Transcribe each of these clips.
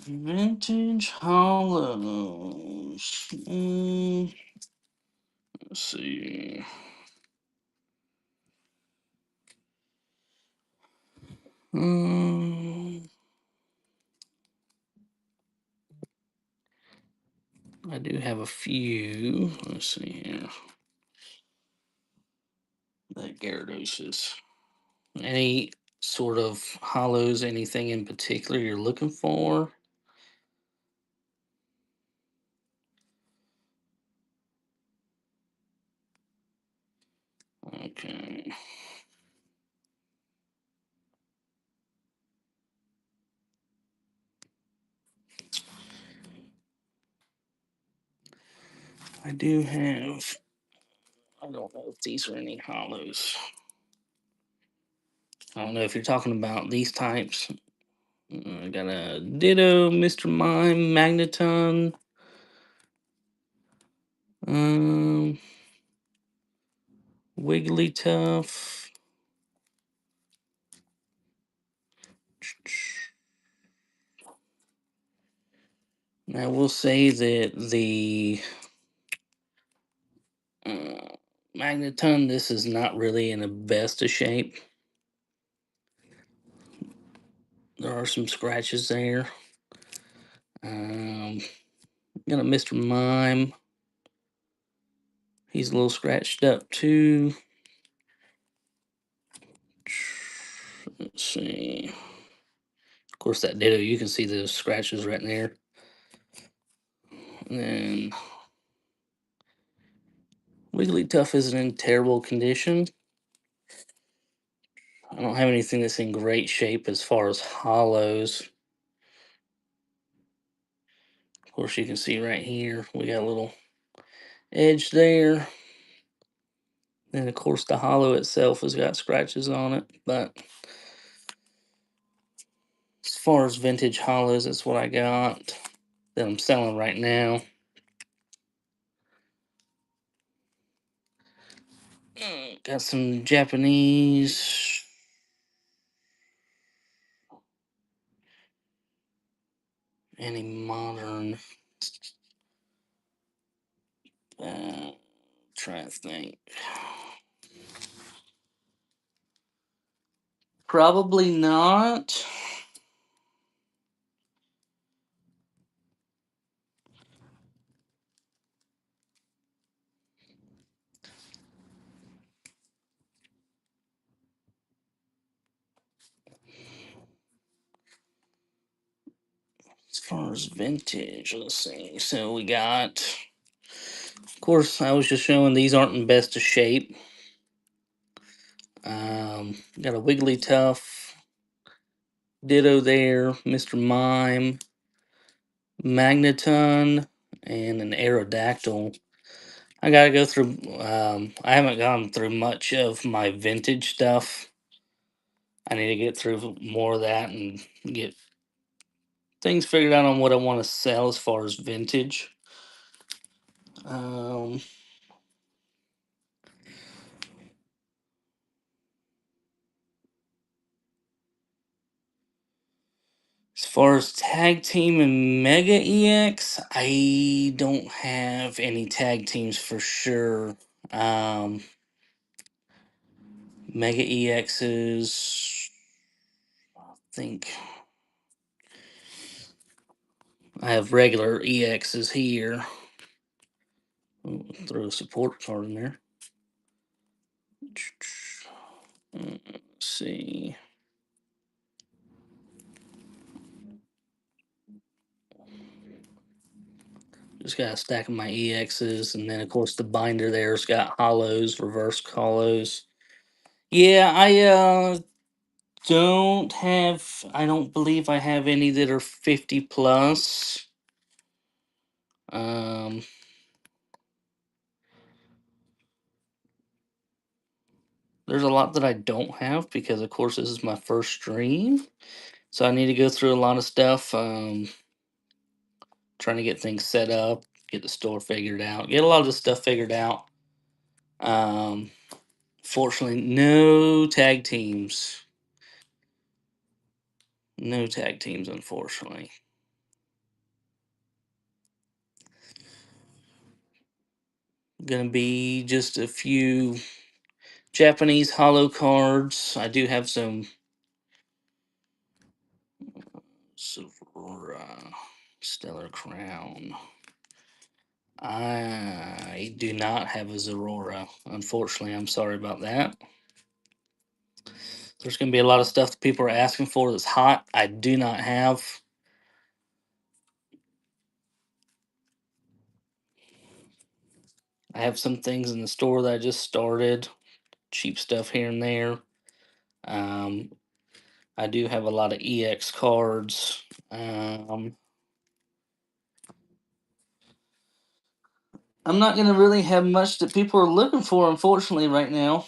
Vintage hollows. Let's see. Um, I do have a few. Let's see here. That Gyarados. Any sort of hollows, anything in particular you're looking for? Okay. I do have. I don't know if these are any hollows. I don't know if you're talking about these types. I got a Ditto, Mr. Mime, Magneton, um, Wigglytuff. I will say that the uh, Magneton, this is not really in the best of shape. There are some scratches there. Got a Mr. Mime. He's a little scratched up too. Let's see. Of course, that Ditto, you can see the scratches right there. And then Wigglytuff isn't in terrible condition. I don't have anything that's in great shape as far as hollows. Of course, you can see right here, we got a little edge there. And of course, the hollow itself has got scratches on it. But as far as vintage hollows, that's what I got that I'm selling right now. Got some Japanese. Any modern. Trying to think. Probably not. As far as vintage, let's see. So we got, of course, I was just showing these aren't in best of shape. Got a Wigglytuff, Ditto there, Mr. Mime, Magneton, and an Aerodactyl. I gotta go through. I haven't gone through much of my vintage stuff. I need to get through more of that and get things figured out on what I want to sell as far as vintage. Um, as far as tag team and Mega EX, I don't have any tag teams for sure. Um, Mega EXs, I think I have regular EXs here. Throw a support card in there. Let's see. Just got a stack of my EXs, and then of course the binder there's got hollows, reverse hollows. Yeah, I don't have. I don't believe I have any that are 50 plus. Um, there's a lot that I don't have because, of course, this is my first stream, so I need to go through a lot of stuff. trying to get things set up, get the store figured out, get a lot of this stuff figured out. Um, Fortunately, no tag teams. No tag teams, unfortunately. Gonna be just a few Japanese holo cards. I do have some Silvera, Stellar Crown. I do not have a Zorora. Unfortunately, I'm sorry about that. There's going to be a lot of stuff that people are asking for that's hot. I do not have. I have some things in the store that I just started, cheap stuff here and there. Um, I do have a lot of EX cards. I'm not going to really have much that people are looking for, unfortunately, right now.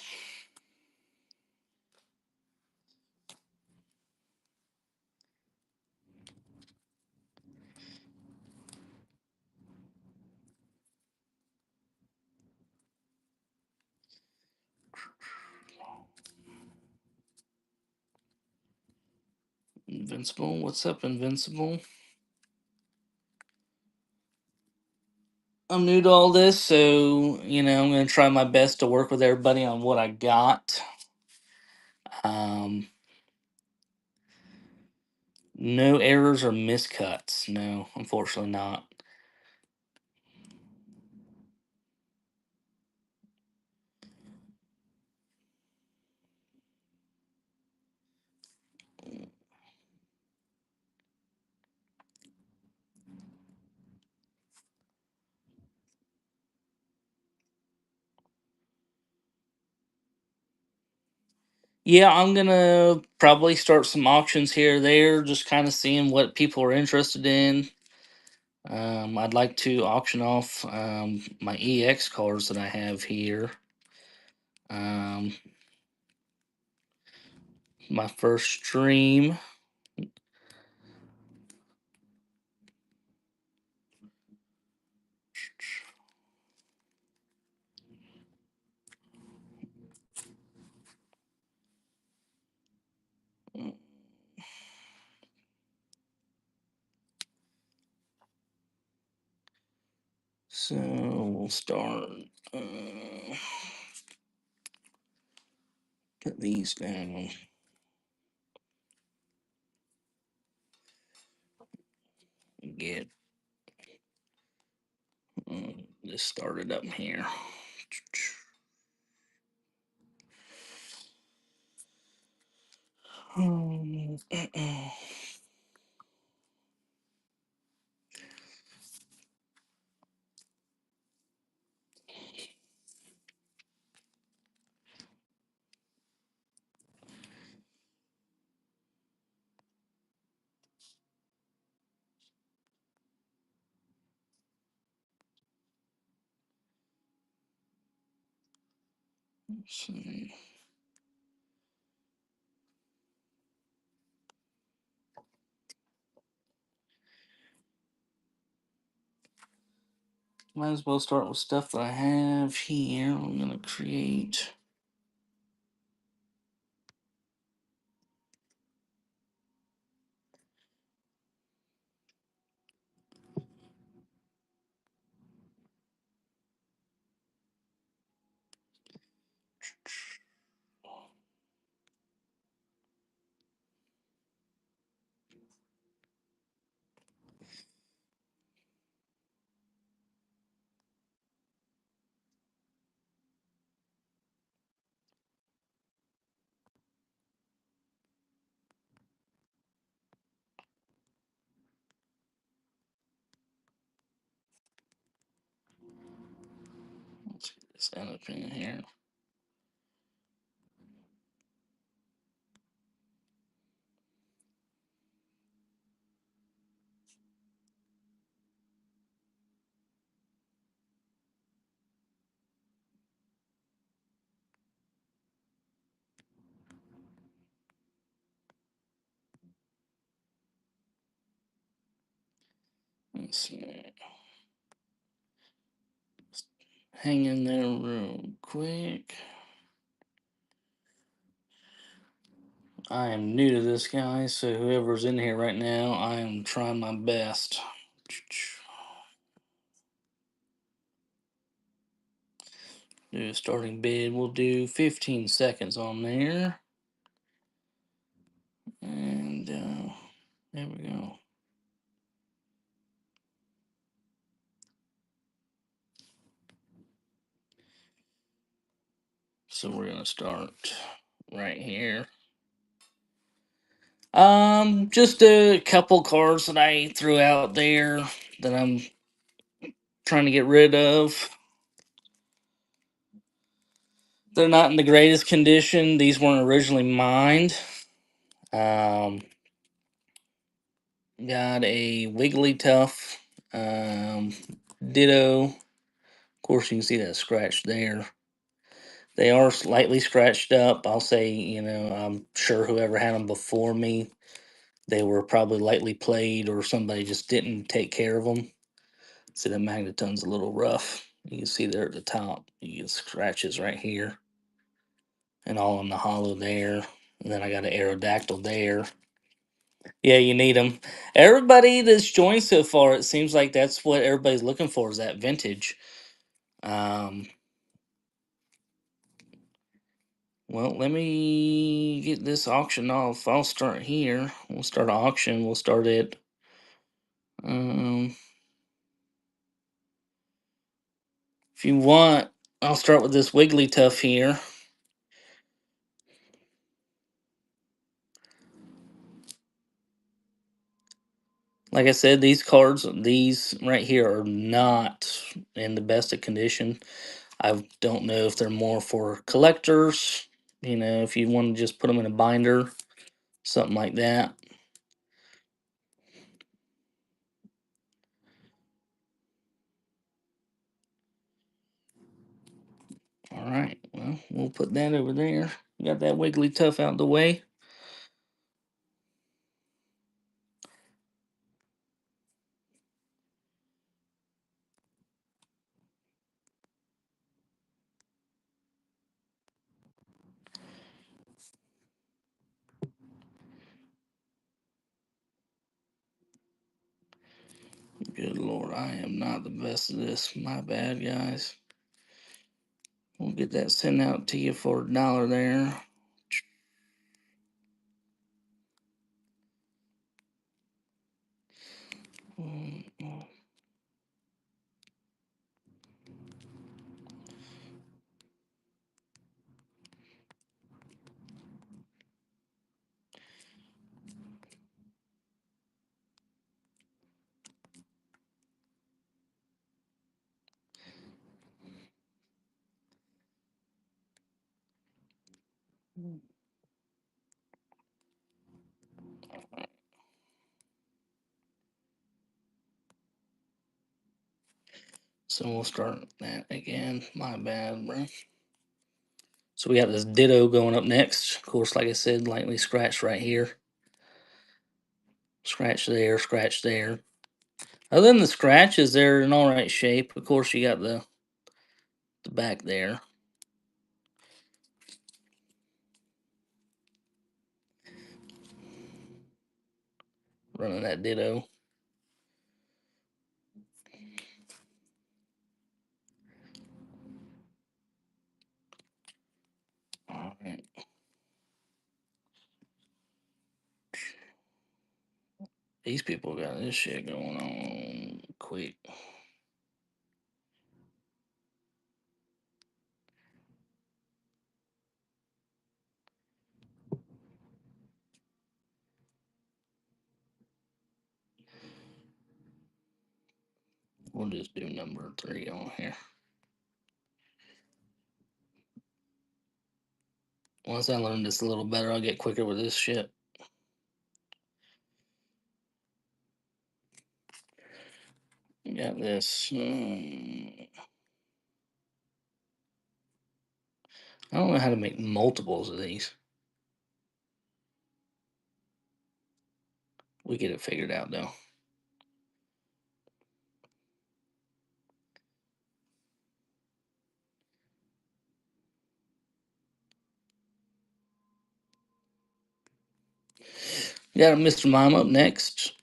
Invincible, what's up, Invincible? I'm new to all this, so I'm going to try my best to work with everybody on what I got. Um, no errors or miscuts. No, unfortunately not. Yeah, I'm gonna probably start some auctions here or there, just kind of seeing what people are interested in. I'd like to auction off my EX cards that I have here. Um, my first stream. So we'll start. Put these down. Get this started up here. Let's see. Might as well start with stuff that I have here. I'm gonna create. Let's get this up in here. Hang in there real quick. I am new to this, guy, so whoever's in here right now, I am trying my best. Do a starting bid. We'll do 15 seconds on there. And there we go. So we're gonna start right here. Just a couple cards that I threw out there that I'm trying to get rid of. They're not in the greatest condition. These weren't originally mined. Um, got a Wigglytuff, Ditto. Of course, you can see that scratch there. They are slightly scratched up. I'll say, I'm sure whoever had them before me, they were probably lightly played or somebody just didn't take care of them. See, the Magneton's a little rough. You can see there at the top. You get scratches right here and all in the hollow there. And then I got an Aerodactyl there. Yeah, you need them. Everybody that's joined so far, it seems like that's what everybody's looking for is that vintage. Um, well, let me get this auction off. I'll start here. We'll start an auction. We'll start it. If you want, I'll start with this Wigglytuff here. Like I said, these cards, these right here, are not in the best of condition. I don't know if they're more for collectors. If you want to just put them in a binder, something like that. All right, well, we'll put that over there. Got that Wigglytuff out the way. Good Lord, I am not the best at this. My bad, guys. We'll get that sent out to you for $1 there. So we'll start that again. My bad, bro. So we got this Ditto going up next. Of course, like I said, lightly scratched right here. Scratch there, scratch there. Other than the scratches, they're in all right shape. Of course, you got the back there. Running that Ditto. All right. These people got this shit going on quick. We'll just do number 3 on here. Once I learn this a little better, I'll get quicker with this shit. Got this. I don't know how to make multiples of these. We get it figured out though. Got a Mr. Mime up next.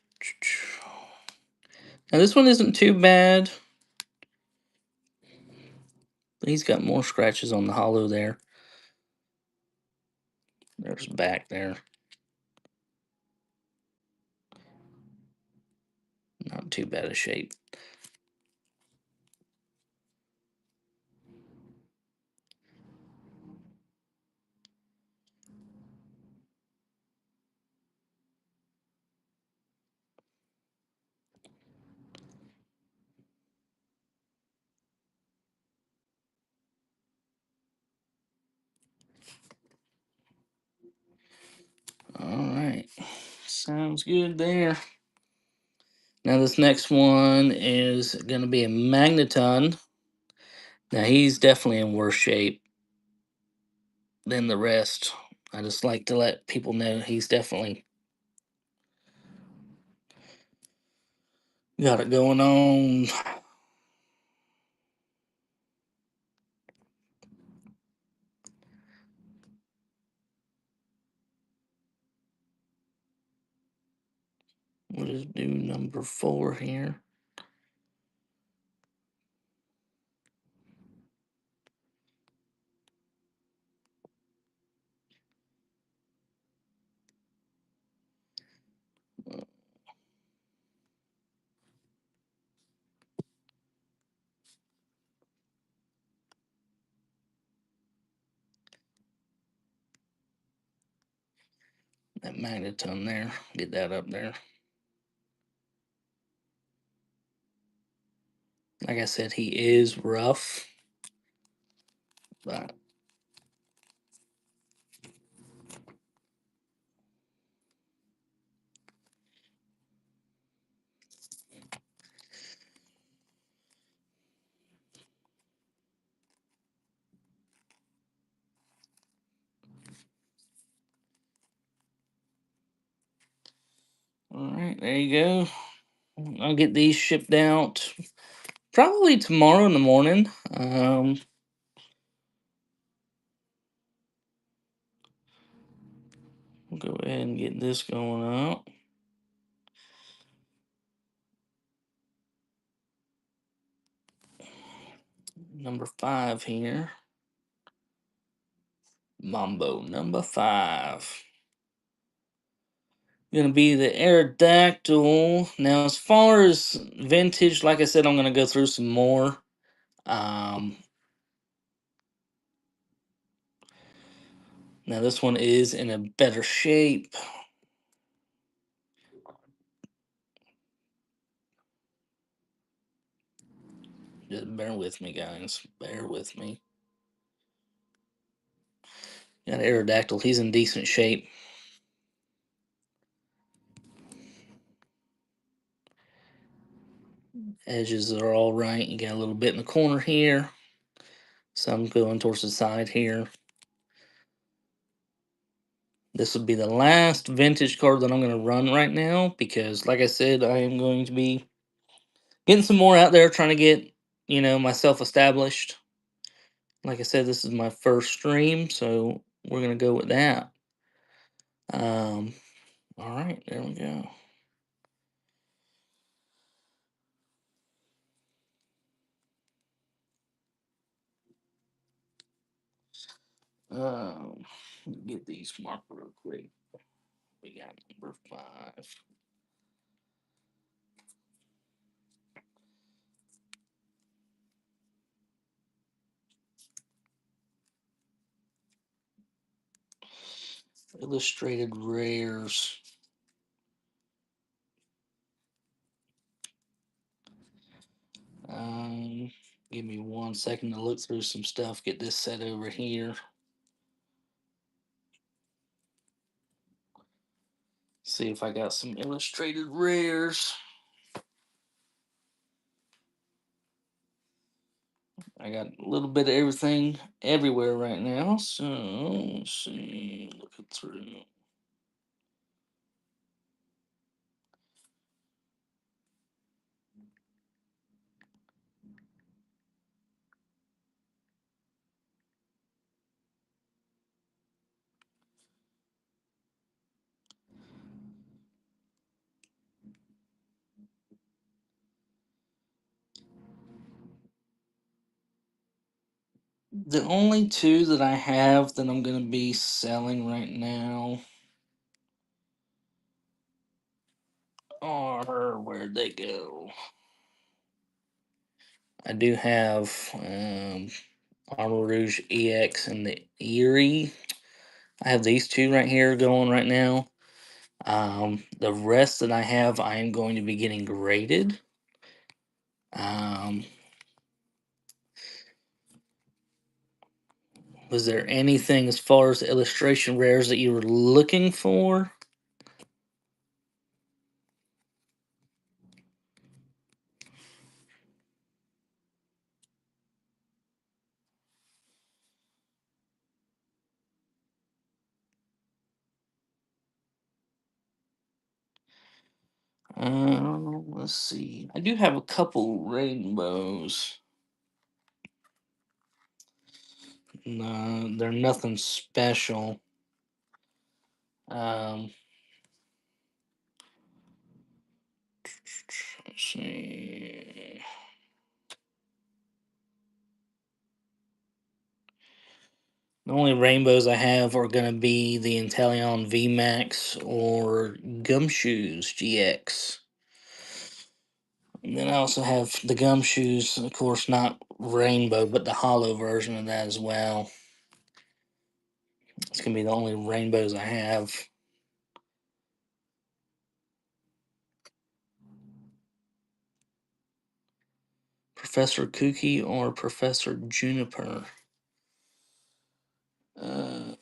Now this one isn't too bad. He's got more scratches on the hollow there. There's back there. Not too bad a shape. All right. Sounds good there. Now this next one is going to be a Magneton. Now he's definitely in worse shape than the rest. I just like to let people know he's definitely got it going on. We'll just do number 4 here. That Magneton there. Get that up there. Like I said, he is rough. But all right, there you go. I'll get these shipped out probably tomorrow in the morning. We'll go ahead and get this going out. Number 5 here. Mambo number 5. Gonna be the Aerodactyl. Now, as far as vintage, like I said, I'm gonna go through some more. Um, Now this one is in a better shape. Just bear with me, guys. Bear with me. Got Aerodactyl. He's in decent shape. Edges are all right. You got a little bit in the corner here. Some going towards the side here. This would be the last vintage card that I'm going to run right now because, like I said, I am going to be getting some more out there, trying to get, myself established. Like I said, this is my first stream, so we're going to go with that. Um, all right, there we go. Um, get these marked real quick. We got number 5. Illustrated rares. Um, Give me 1 second to look through some stuff. Get this set over here. See if I got some illustrated rares. I got a little bit of everything everywhere right now. So let's see. Looking through. The only two that I have that I'm going to be selling right now are where'd they go? I do have Armor Rouge EX and the Erie. I have these two right here going right now. The rest that I have, I am going to be getting graded. Um, was there anything as far as illustration rares that you were looking for? Let's see. I do have a couple rainbows. No, they're nothing special. Um, let's see. The only rainbows I have are going to be the Inteleon VMAX or Gumshoes GX. And then I also have the Gumshoes, of course, not rainbow, but the hollow version of that as well. It's going to be the only rainbows I have. Professor Kooky or Professor Juniper? Uh,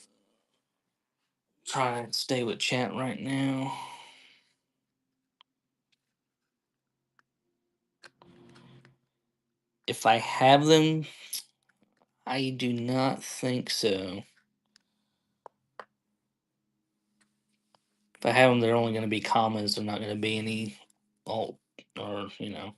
Trying to stay with chat right now. If I have them, I do not think so. If I have them, they're only going to be commons. They're not going to be any alt or, you know.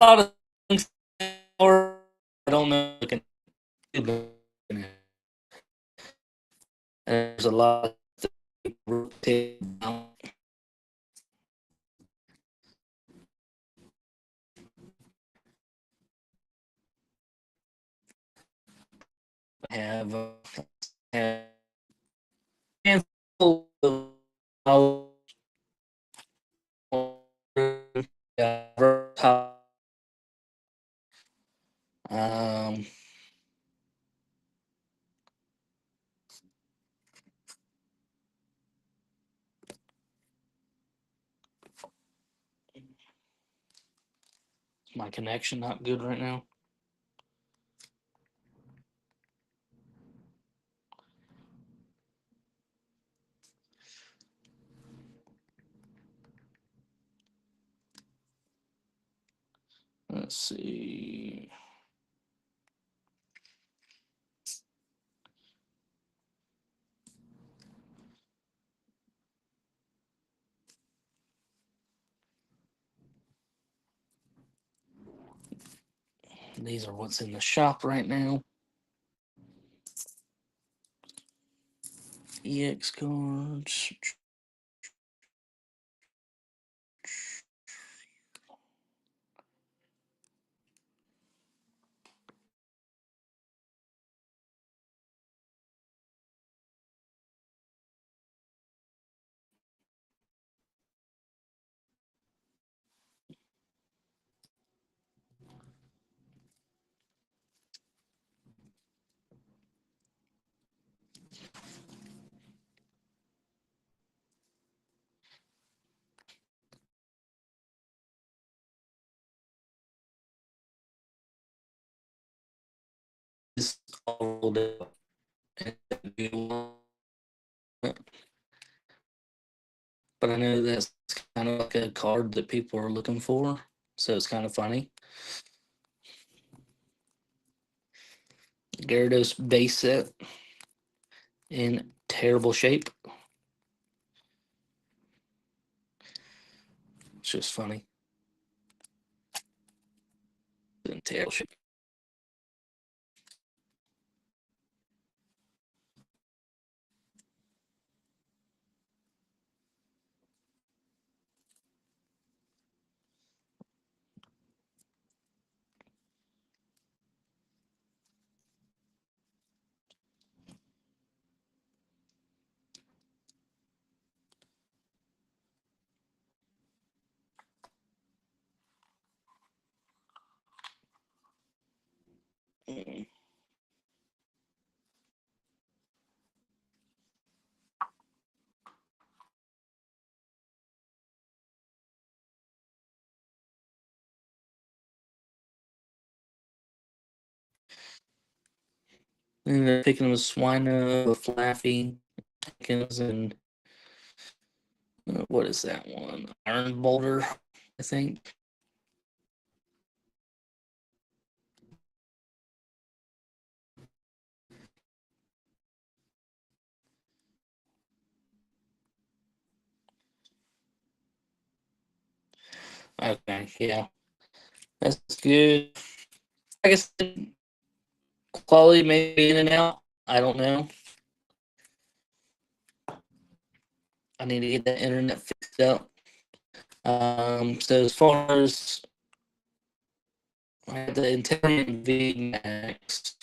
A lot of things, or I don't know. And there's a lot of things have a handful of um, my connection not good right now. Let's see. These are what's in the shop right now. EX cards. This all but I know that's kind of like a card that people are looking for, so it's kind of funny. Gyarados base set in terrible shape. It's just funny. In terrible shape. Mm. And they're picking up a Swino, a Flaffy, and what is that one? Iron Boulder, I think. Okay, yeah, that's good. I guess quality may be in and out. I don't know. I need to get that internet fixed up. So as far as I have the Intellion V Max,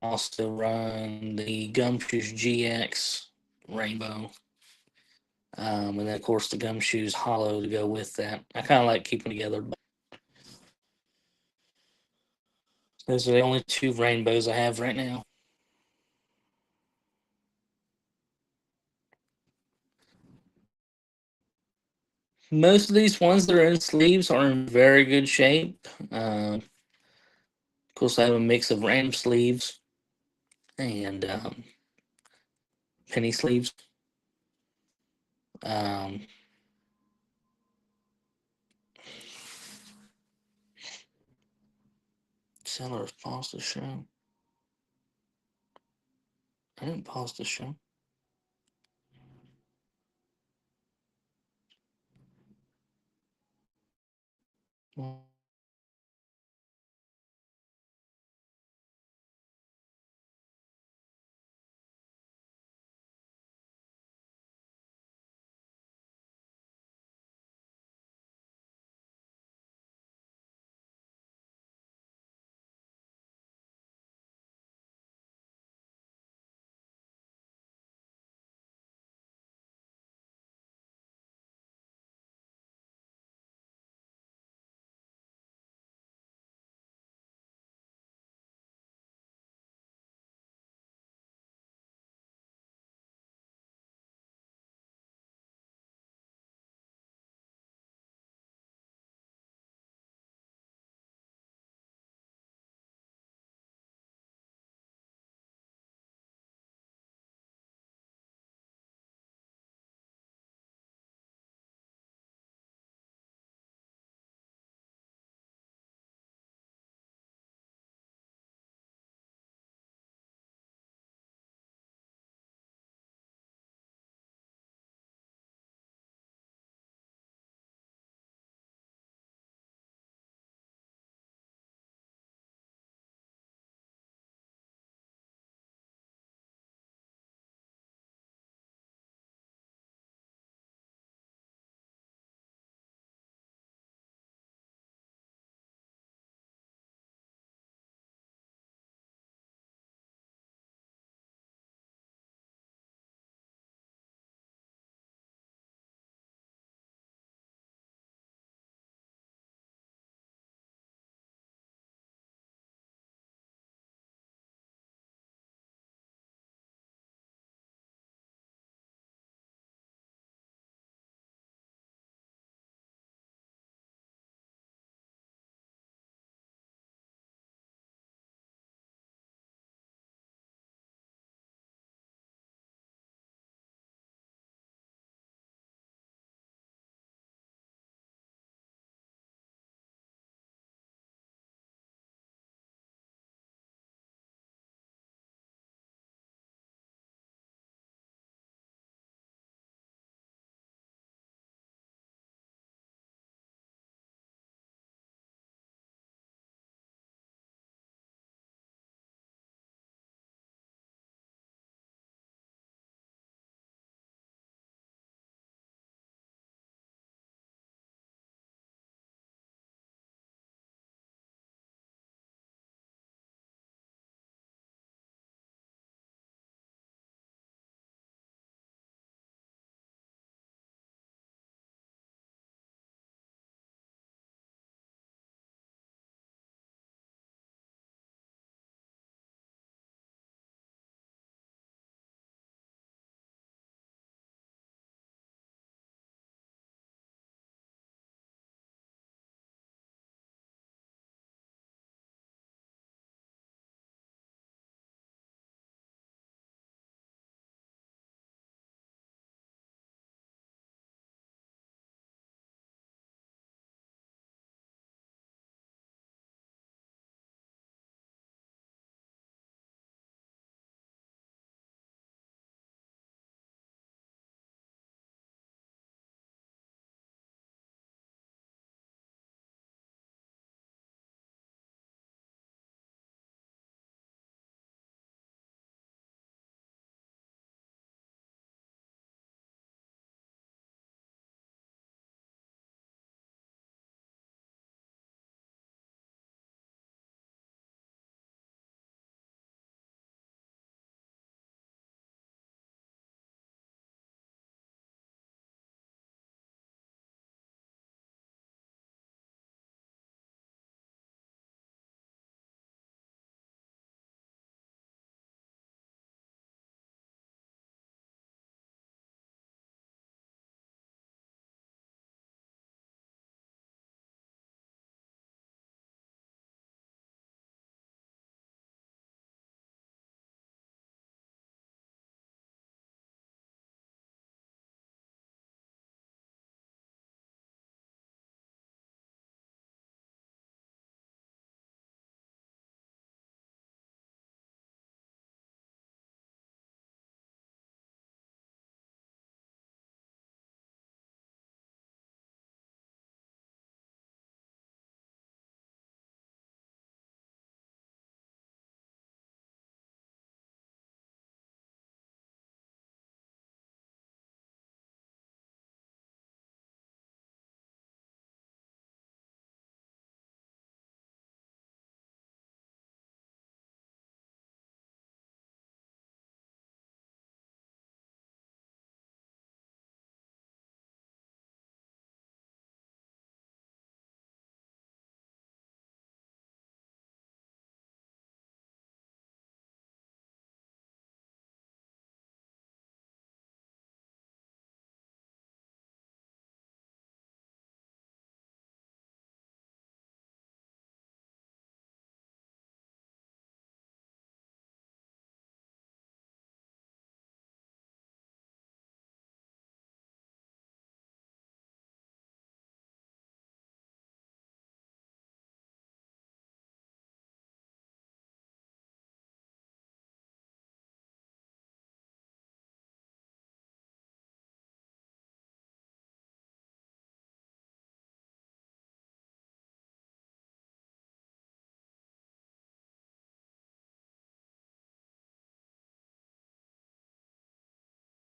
also run the Gumshoes GX Rainbow, and then of course the Gumshoes Hollow to go with that. I kind of like keeping together. Those are the only two rainbows I have right now. Most of these ones that are in sleeves are in very good shape. Of course, I have a mix of random sleeves and penny sleeves. Um, Sellers pause the show. I didn't pause the show. Well,